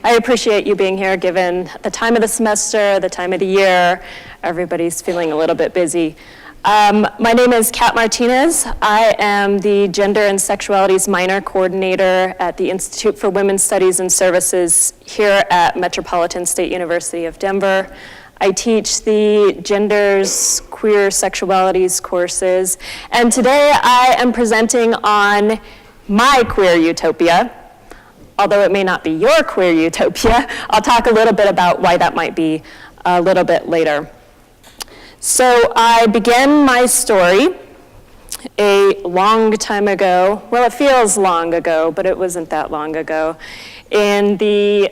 I appreciate you being here given the time of the semester, the time of the year. Everybody's feeling a little bit busy. My name is Kat Martinez. I am the Gender and Sexualities Minor Coordinator at the Institute for Women's Studies and Services here at Metropolitan State University of Denver. I teach the Genders, Queer Sexualities courses, and today I am presenting on my queer utopia. Although it may not be your queer utopia, I'll talk a little bit about why that might be a little bit later. So I began my story a long time ago. Well, it feels long ago, but it wasn't that long ago, in the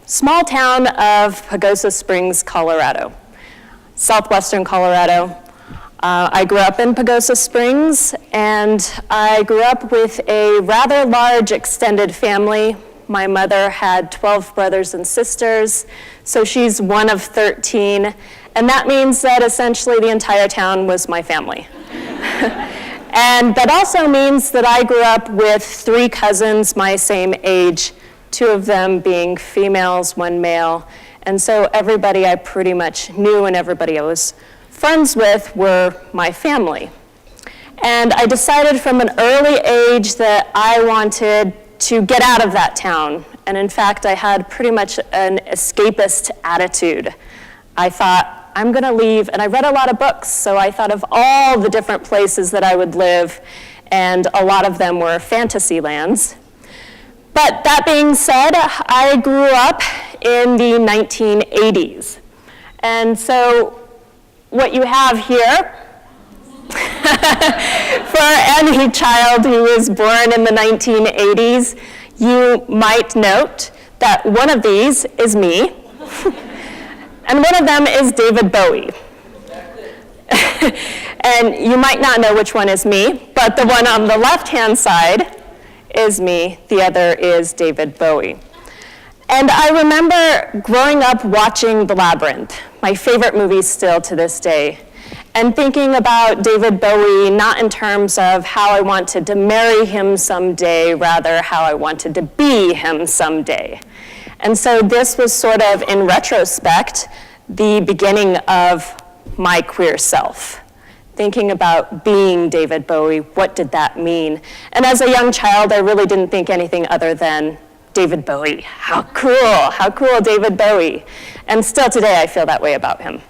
small town of Pagosa Springs, Colorado, southwestern Colorado. I grew up in Pagosa Springs, and I grew up with a rather large extended family. My mother had 12 brothers and sisters, so she's one of 13, and that means that essentially the entire town was my family. And that also means that I grew up with 3 cousins my same age, 2 of them being females, 1 male, and so everybody I pretty much knew and everybody I was friends with were my family. And I decided from an early age that I wanted to get out of that town. And in fact, I had pretty much an escapist attitude. I thought, I'm gonna leave, and I read a lot of books, so I thought of all the different places that I would live, and a lot of them were fantasy lands. But that being said, I grew up in the 1980s. And so what you have here, for any child who was born in the 1980s, you might note that one of these is me, and one of them is David Bowie. And you might not know which one is me, but the one on the left-hand side is me, the other is David Bowie. And I remember growing up watching The Labyrinth, my favorite movie still to this day, and thinking about David Bowie not in terms of how I wanted to marry him someday, rather how I wanted to be him someday. And so this was sort of, in retrospect, the beginning of my queer self. Thinking about being David Bowie, what did that mean? And as a young child, I really didn't think anything other than David Bowie. How cool David Bowie. And still today I feel that way about him.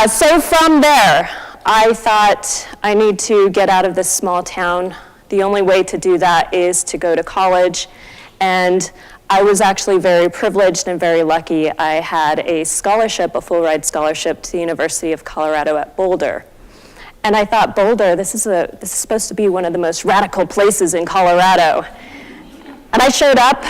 So from there, I thought I need to get out of this small town. The only way to do that is to go to college. And I was actually very privileged and very lucky. I had a scholarship, a full ride scholarship to the University of Colorado at Boulder. And I thought, Boulder, this is supposed to be one of the most radical places in Colorado. And I showed up.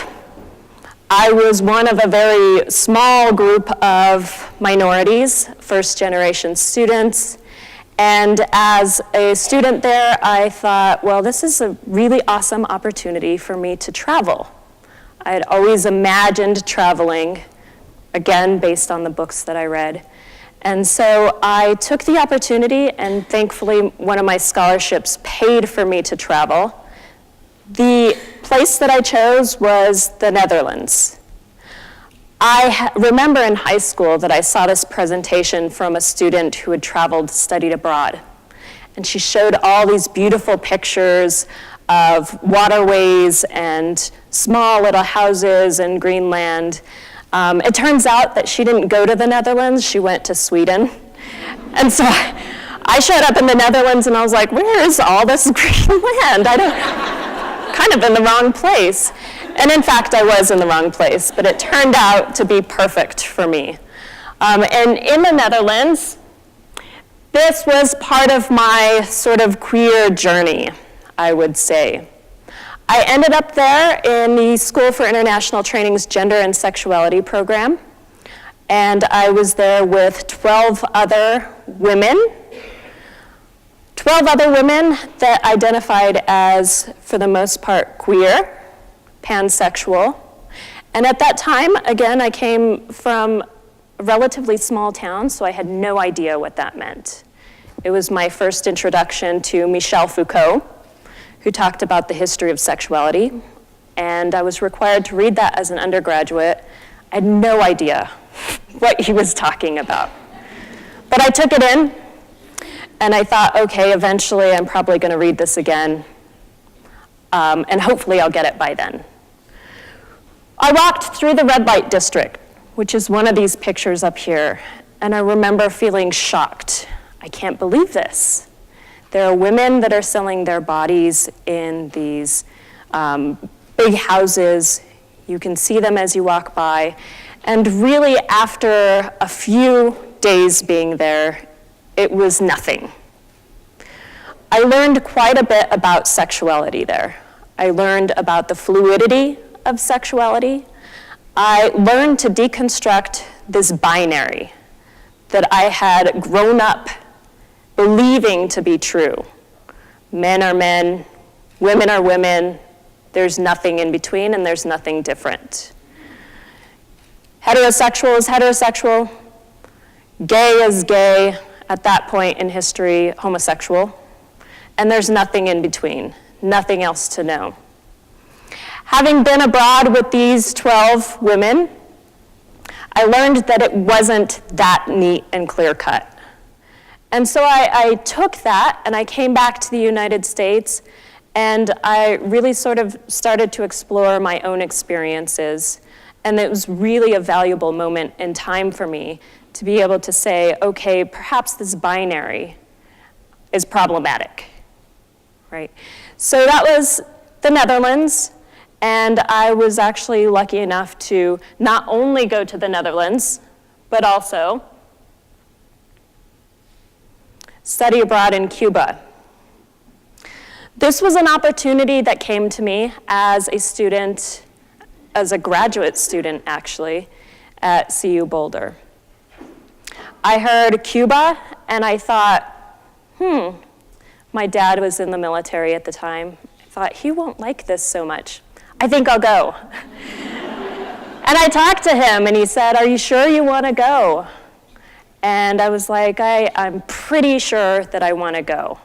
I was one of a very small group of minorities, first-generation students. And as a student there, I thought, well, this is a really awesome opportunity for me to travel. I had always imagined traveling, again, based on the books that I read. And so I took the opportunity, and thankfully, one of my scholarships paid for me to travel. The place that I chose was the Netherlands. I remember in high school that I saw this presentation from a student who had traveled, studied abroad. And she showed all these beautiful pictures of waterways and small little houses and green land. It turns out that she didn't go to the Netherlands, she went to Sweden. And so I showed up in the Netherlands and I was like, where is all this green land? Kind of in the wrong place. And in fact, I was in the wrong place, but it turned out to be perfect for me. And in the Netherlands, this was part of my sort of queer journey, I would say. I ended up there in the School for International Training's Gender and Sexuality program, and I was there with 12 other women that identified as, for the most part, queer, pansexual. And at that time, again, I came from a relatively small town, so I had no idea what that meant. It was my first introduction to Michel Foucault, who talked about the history of sexuality. and I was required to read that as an undergraduate. I had no idea what he was talking about. But I took it in, and I thought, okay, eventually I'm probably going to read this again, and hopefully I'll get it by then. I walked through the red light district, which is one of these pictures up here, and I remember feeling shocked. I can't believe this. There are women that are selling their bodies in these big houses. You can see them as you walk by. And really, after a few days being there, it was nothing. I learned quite a bit about sexuality there. I learned about the fluidity of sexuality. I learned to deconstruct this binary that I had grown up believing to be true. Men are men, women are women, there's nothing in between, and there's nothing different. Heterosexual is heterosexual, gay is gay, at that point in history, homosexual, and there's nothing in between, nothing else to know. Having been abroad with these 12 women, I learned that it wasn't that neat and clear-cut. And so I took that and I came back to the United States, and I really sort of started to explore my own experiences. And it was really a valuable moment in time for me to be able to say, okay, perhaps this binary is problematic, right? So that was the Netherlands, and I was actually lucky enough to not only go to the Netherlands, but also study abroad in Cuba. This was an opportunity that came to me as a student, as a graduate student actually, at CU Boulder. I heard Cuba and I thought, my dad was in the military at the time. I thought, he won't like this so much. I think I'll go. And I talked to him and he said, are you sure you want to go? And I was like, I'm pretty sure that I want to go.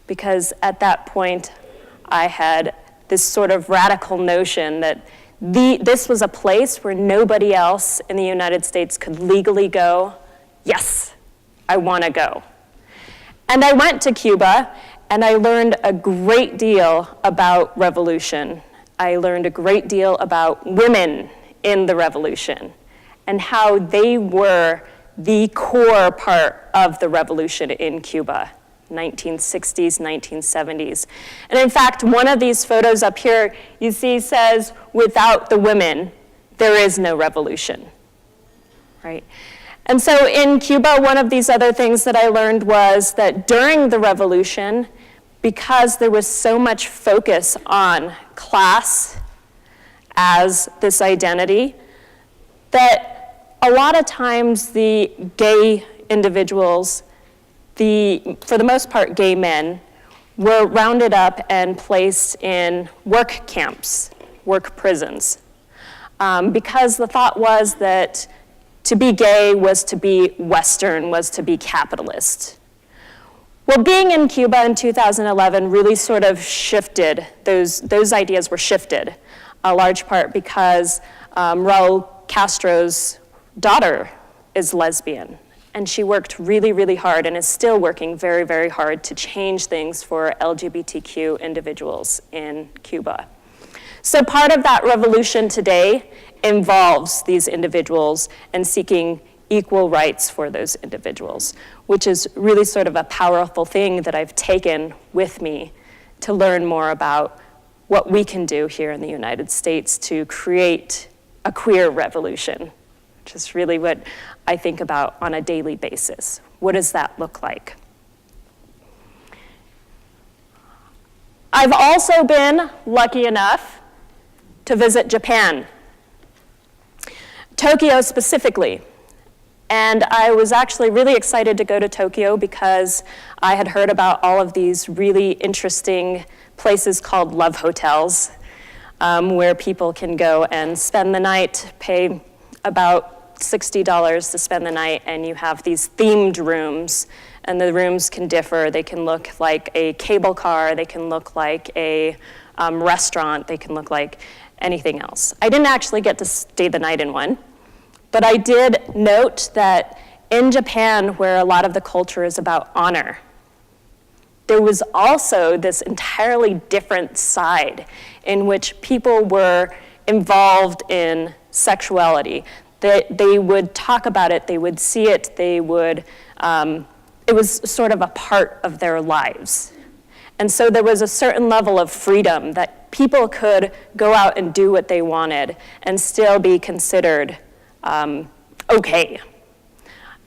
Because at that point, I had this sort of radical notion that this was a place where nobody else in the United States could legally go. Yes, I want to go. And I went to Cuba, and I learned a great deal about revolution. I learned a great deal about women in the revolution and how they were the core part of the revolution in Cuba, 1960s, 1970s. And in fact, one of these photos up here, you see says, without the women, there is no revolution, right? And so in Cuba, one of these other things that I learned was that during the revolution, because there was so much focus on class as this identity, that a lot of times the gay individuals, for the most part gay men, were rounded up and placed in work camps, work prisons, because the thought was that to be gay was to be Western, was to be capitalist. Well, being in Cuba in 2011 really sort of shifted, those ideas were shifted, a large part because Raul Castro's daughter is lesbian, and she worked really, really hard and is still working very, very hard to change things for LGBTQ individuals in Cuba. So part of that revolution today involves these individuals and seeking equal rights for those individuals, which is really sort of a powerful thing that I've taken with me to learn more about what we can do here in the United States to create a queer revolution, which is really what I think about on a daily basis. What does that look like? I've also been lucky enough to visit Japan, Tokyo specifically. And I was actually really excited to go to Tokyo because I had heard about all of these really interesting places called love hotels, where people can go and spend the night, pay about $60 to spend the night, and you have these themed rooms, and the rooms can differ. They can look like a cable car, they can look like a restaurant, they can look like anything else. I didn't actually get to stay the night in one, but I did note that in Japan, where a lot of the culture is about honor, there was also this entirely different side in which people were involved in sexuality. They would talk about it, they would see it, it was sort of a part of their lives. And so there was a certain level of freedom that people could go out and do what they wanted and still be considered okay.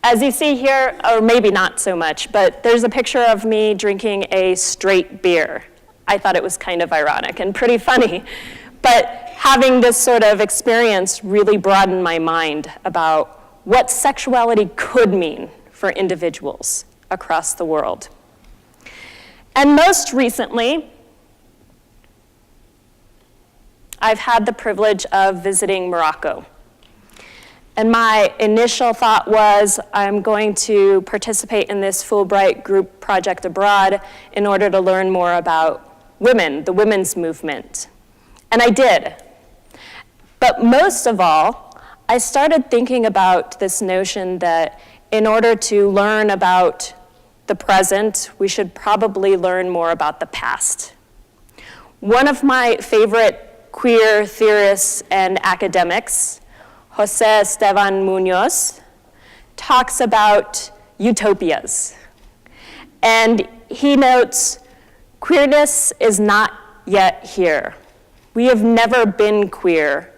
As you see here, or maybe not so much, but there's a picture of me drinking a straight beer. I thought it was kind of ironic and pretty funny, but having this sort of experience really broadened my mind about what sexuality could mean for individuals across the world. And most recently, I've had the privilege of visiting Morocco. And my initial thought was, I'm going to participate in this Fulbright group project abroad in order to learn more about women, the women's movement. And I did. But most of all, I started thinking about this notion that in order to learn about the present, we should probably learn more about the past. One of my favorite queer theorists and academics, Jose Esteban Munoz, talks about utopias. And he notes, queerness is not yet here. We have never been queer,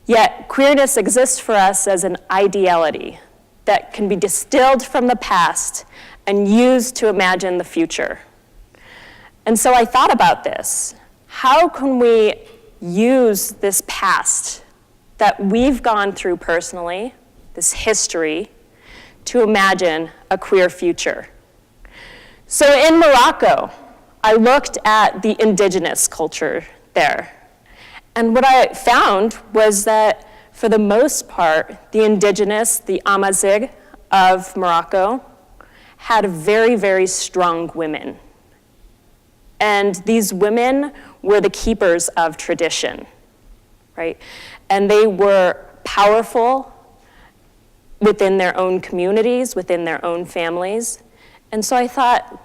yet queerness exists for us as an ideality that can be distilled from the past and used to imagine the future. And so I thought about this. How can we use this past that we've gone through personally, this history, to imagine a queer future? So in Morocco, I looked at the indigenous culture there. And what I found was that for the most part, the indigenous, the Amazigh of Morocco, had very, very strong women. And these women were the keepers of tradition, right? And they were powerful within their own communities, within their own families. And so I thought,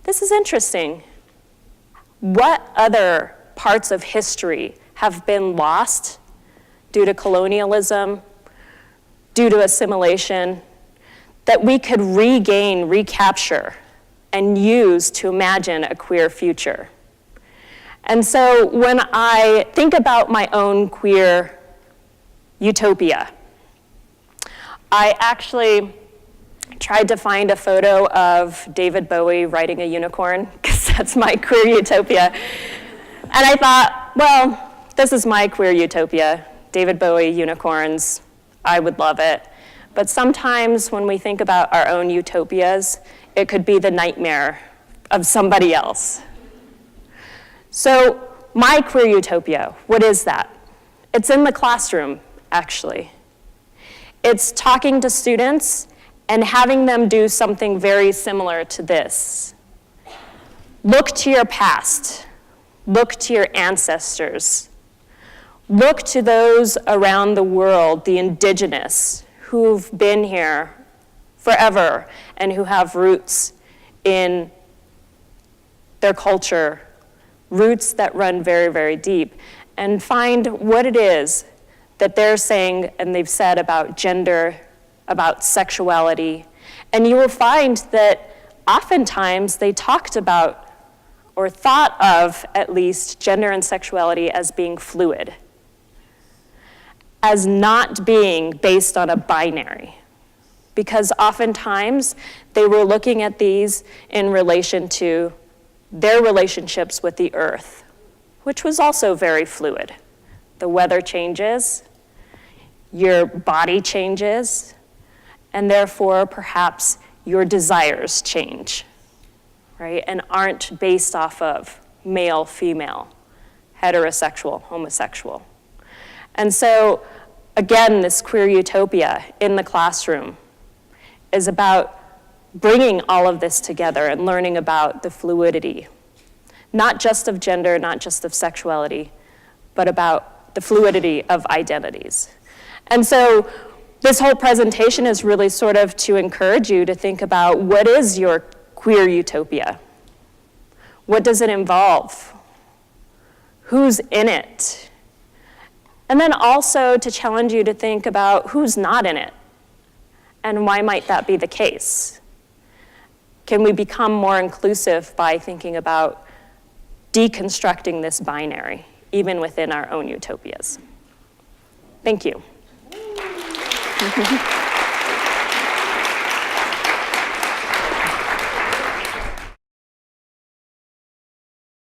this is interesting. What other parts of history have been lost due to colonialism, due to assimilation, that we could regain, recapture, and use to imagine a queer future? And so when I think about my own queer utopia, I actually tried to find a photo of David Bowie riding a unicorn, because that's my queer utopia. And I thought, well, this is my queer utopia. David Bowie, unicorns, I would love it. But sometimes when we think about our own utopias, it could be the nightmare of somebody else. So my queer utopia, what is that? It's in the classroom, actually. It's talking to students and having them do something very similar to this. Look to your past. Look to your ancestors. Look to those around the world, the indigenous, who've been here forever and who have roots in their culture, roots that run very, very deep, and find what it is that they're saying and they've said about gender, about sexuality. And you will find that oftentimes they talked about, or thought of at least, gender and sexuality as being fluid, as not being based on a binary. Because oftentimes they were looking at these in relation to their relationships with the earth, which was also very fluid. The weather changes, your body changes, and therefore perhaps your desires change, right? And aren't based off of male, female, heterosexual, homosexual. And so, again, this queer utopia in the classroom is about bringing all of this together and learning about the fluidity not just of gender, not just of sexuality, but about the fluidity of identities. And so this whole presentation is really sort of to encourage you to think about, what is your queer utopia? What does it involve? Who's in it? And then also to challenge you to think about who's not in it, and why might that be the case? Can we become more inclusive by thinking about deconstructing this binary, even within our own utopias? Thank you.